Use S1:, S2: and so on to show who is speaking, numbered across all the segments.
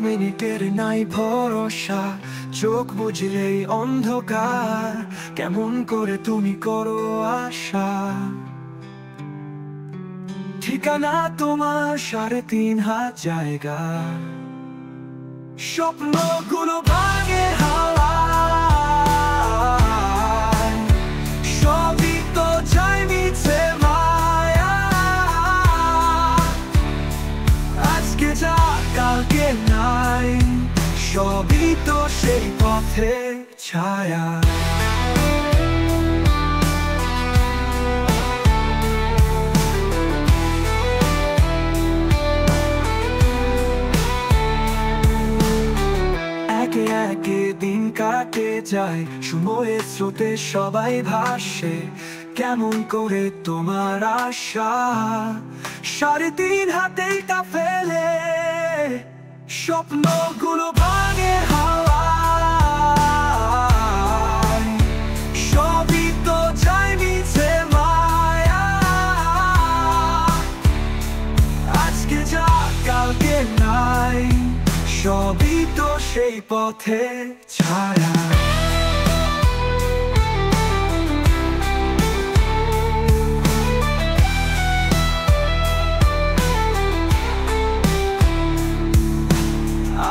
S1: মিনিটের নাই ভরসা, চোখ বুঝলেই অন্ধকার, কেমন করে তুমি করো আশা। ঠিকানা তোমার ৩.৫ জায়গা, স্বপ্নগুলো ভাঙে হাওয়ায়, সবই তো যায় মিছে মায়া। আজকে যা কালকে নাই, সবই তো সেই পথে ছায়া। একে একে দিন কাটে যায়, সময়ের স্রোতে সবাই ভাসে, কেমন করে তোমার আশা ৩.৫ হাতেই তা ফেলে। স্বপ্নগুলো ভাঙে হাওয়ায়, সবই তো যায় মিছে মায়া। আজকে যা কালকে নাই, সবই তো সেই পথে ছায়া।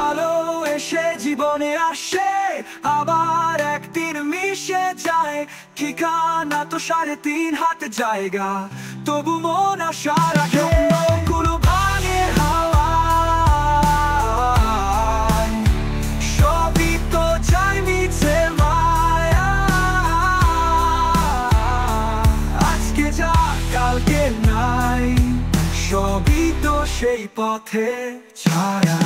S1: আলো এসে জীবনে আসে, আবার একদিন মিশে যায়, ঠিকানা তো ৩.৫ হাত জায়গা, তবু মন আশা রাখে। স্বপ্নগুলো ভাঙে হাওয়ায়, সবই তো যায় মিছে মায়া। আজকে যা কালকে নাই, সবই তো সেই পথে ছায়া।